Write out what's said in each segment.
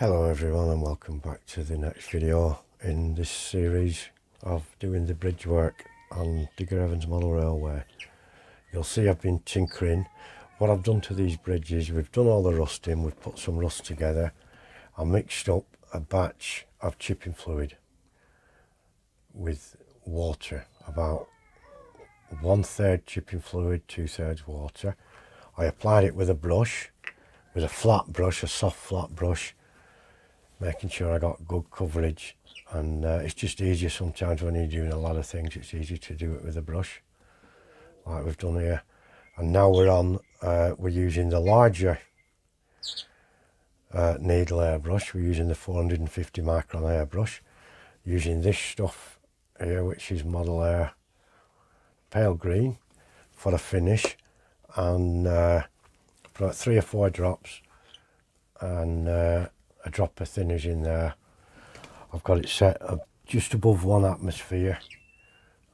Hello everyone and welcome back to the next video in this series of doing the bridge work on Digger Evans Model Railway. You'll see I've been tinkering. What I've done to these bridges, we've done all the rusting, we've put some rust together. I mixed up a batch of chipping fluid with water, about 1/3 chipping fluid, 2/3 water. I applied it with a brush, with a flat brush, a soft flat brush, making sure I got good coverage. And it's just easier sometimes when you're doing a lot of things, it's easier to do it with a brush like we've done here. And now we're using the larger needle airbrush. We're using the 450 micron airbrush, using this stuff here, which is Model Air pale green for a finish, and put 3 or 4 drops and a drop of thinners in there. I've got it set up just above 1 atmosphere,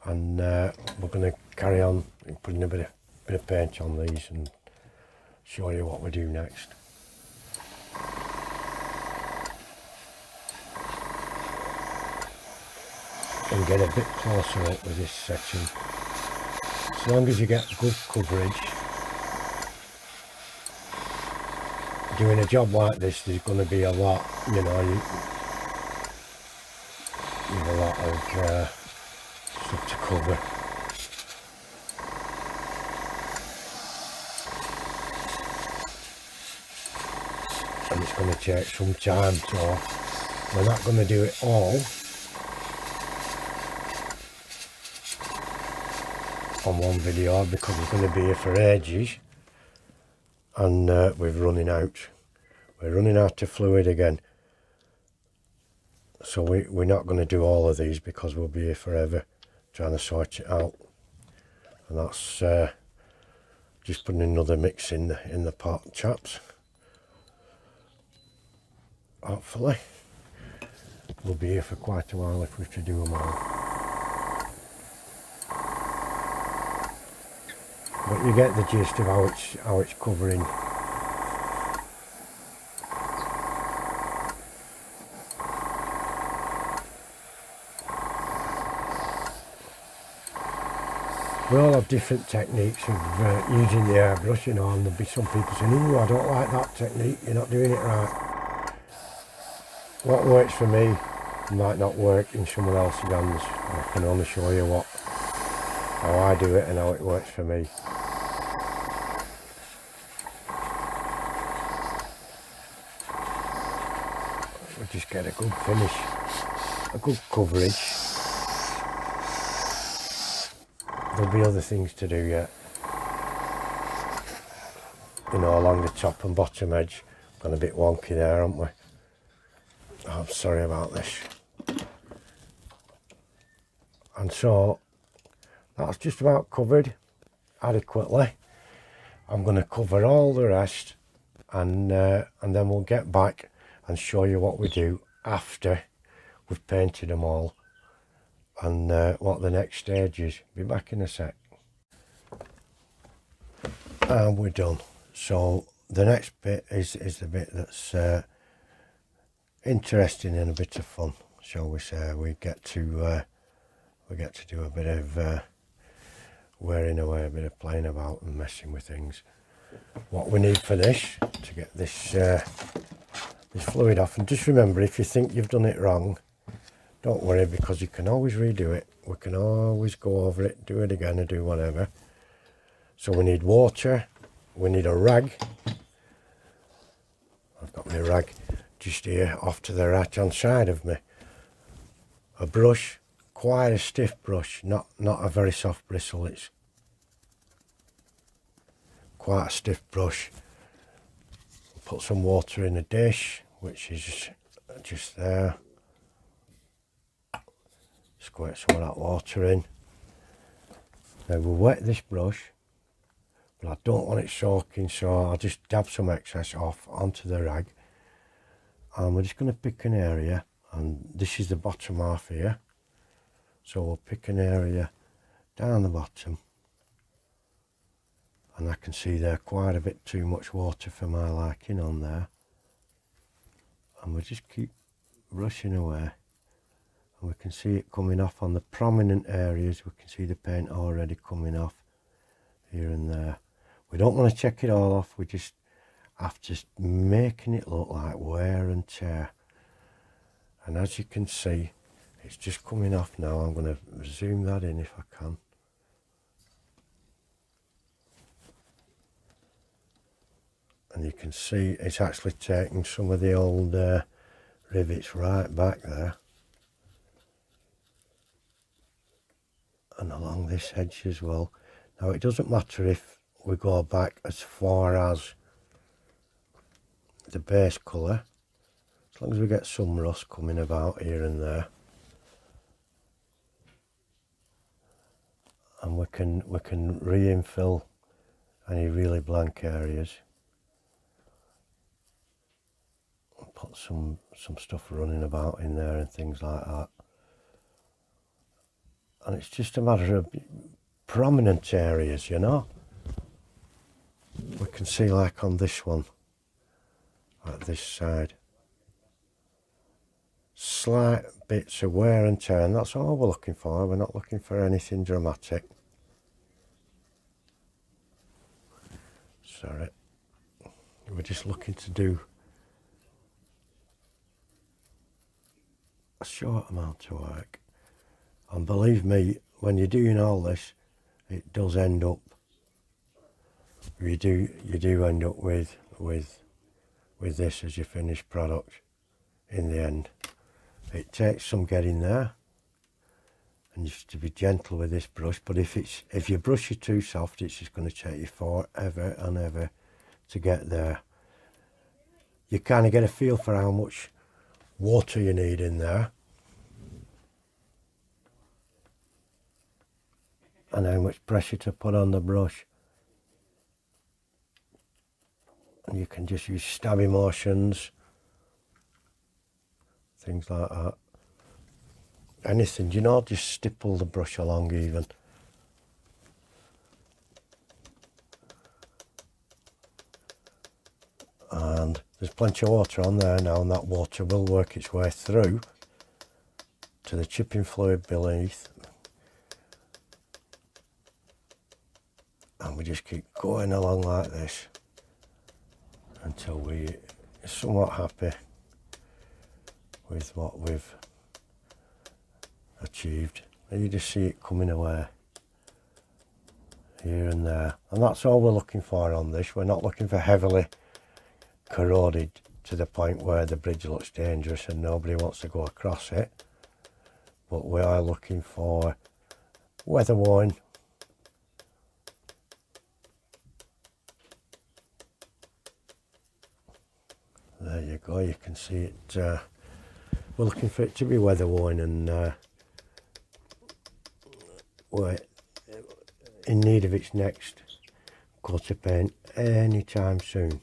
and we're going to carry on putting a bit of paint on these and show you what we do next. And get a bit closer up with this section. As long as you get good coverage, doing a job like this, there's going to be a lot, you know, you've a lot of stuff to cover. And it's going to take some time, so we're not going to do it all on one video because it's going to be here for ages, and we're running out. We're running out of fluid again, so we're not going to do all of these because we'll be here forever trying to sort it out. And that's just putting another mix in the pot, chaps. Hopefully we'll be here for quite a while if we're to do them all. But you get the gist of how it's covering. We all have different techniques of using the airbrush, you know, and there'll be some people saying, "Oh, I don't like that technique, you're not doing it right." What works for me might not work in someone else's hands. I can only show you how I do it and how it works for me. We just get a good finish, a good coverage. There'll be other things to do yet, you know, along the top and bottom edge. Gone a bit wonky there, haven't we? Oh, I'm sorry about this. And so that's just about covered adequately. I'm going to cover all the rest, and then we'll get back and show you what we do after we've painted them all, and what the next stage is. Be back in a sec. And we're done. So the next bit is the bit that's interesting and a bit of fun, shall we say. We get to do a bit of wearing away, a bit of playing about and messing with things. What we need for this, to get this this fluid off, and just remember, if you think you've done it wrong, don't worry, because you can always redo it. We can always go over it, do it again, or do whatever. So we need water, we need a rag. I've got my rag just here off to the right hand side of me. A brush, quite a stiff brush, not a very soft bristle, it's quite a stiff brush. Put some water in a dish, which is just there. Squirt some of that water in. Now we'll wet this brush, but I don't want it soaking, so I'll just dab some excess off onto the rag. And we're just going to pick an area, and this is the bottom half here. So we'll pick an area down the bottom, and I can see there quite a bit too much water for my liking on there. and we just keep brushing away, and we can see it coming off on the prominent areas. We can see the paint already coming off here and there. We don't want to check it all off, we just after making it look like wear and tear. And as you can see, it's just coming off now. I'm going to zoom that in if I can. And you can see it's actually taking some of the old rivets right back there. And along this edge as well. Now it doesn't matter if we go back as far as the base colour, as long as we get some rust coming about here and there, and we can re-infill any really blank areas. Put some stuff running about in there and things like that. And it's just a matter of prominent areas, you know. We can see like on this one, like this side, slight bits of wear and tear, and that's all we're looking for. We're not looking for anything dramatic. Sorry, we're just looking to do a short amount of work. And believe me, when you're doing all this, it does end up, you do end up with this as your finished product in the end. It takes some getting there, and you have to be gentle with this brush, but if you brush it too soft, it's just going to take you forever and ever to get there. You kind of get a feel for how much water you need in there, and how much pressure to put on the brush. And you can just use stabby motions, things like that. Anything, you know, just stipple the brush along even. And there's plenty of water on there now, and that water will work its way through to the chipping fluid beneath. And we just keep going along like this until we're somewhat happy with what we've achieved. And you just see it coming away here and there. And that's all we're looking for on this. We're not looking for heavily corroded to the point where the bridge looks dangerous and nobody wants to go across it. But we are looking for weather worn. There you go, you can see it. We're looking for it to be weather worn, and we're in need of its next coat of paint anytime soon.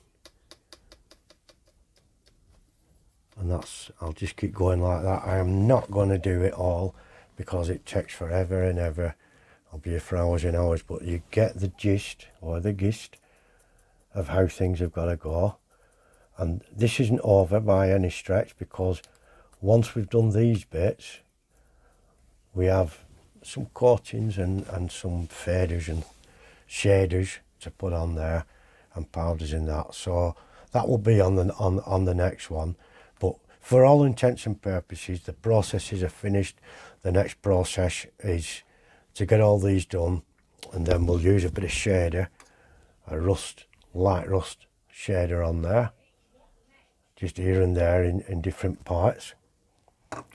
And that's, I'll just keep going like that. I am not going to do it all because it takes forever and ever. I'll be here for hours and hours, but you get the gist or the gist of how things have got to go. And this isn't over by any stretch, because once we've done these bits, we have some coatings and some faders and shaders to put on there, and powders in that. So that will be on the next one. But for all intents and purposes, the processes are finished. The next process is to get all these done, and then we'll use a bit of shader, a light rust shader on there, just here and there in different parts.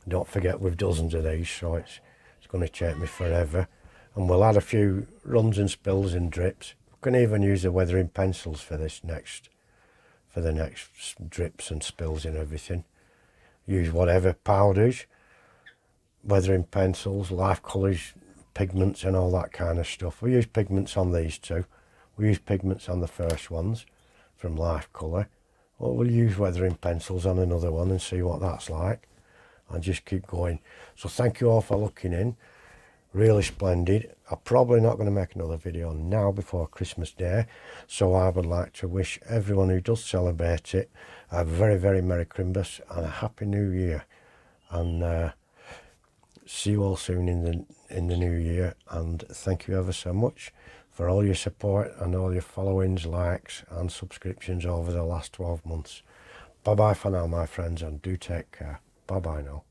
Don't forget we've dozens of these, so it's going to take me forever. And we'll add a few runs and spills and drips. We can even use the weathering pencils for the next drips and spills and everything. Use whatever powders, weathering pencils, life colours, pigments and all that kind of stuff. We use pigments on these two. We use pigments on the first ones from life colour. Well, we'll use weathering pencils on another one and see what that's like, and just keep going. So thank you all for looking in. really splendid. I'm probably not going to make another video now before Christmas Day, so I would like to wish everyone who does celebrate it a very, very Merry Christmas and a Happy New Year, and see you all soon in the new year. And thank you ever so much for all your support and all your followings, likes and subscriptions over the last 12 months. Bye bye for now, my friends, and do take care. Bye bye now.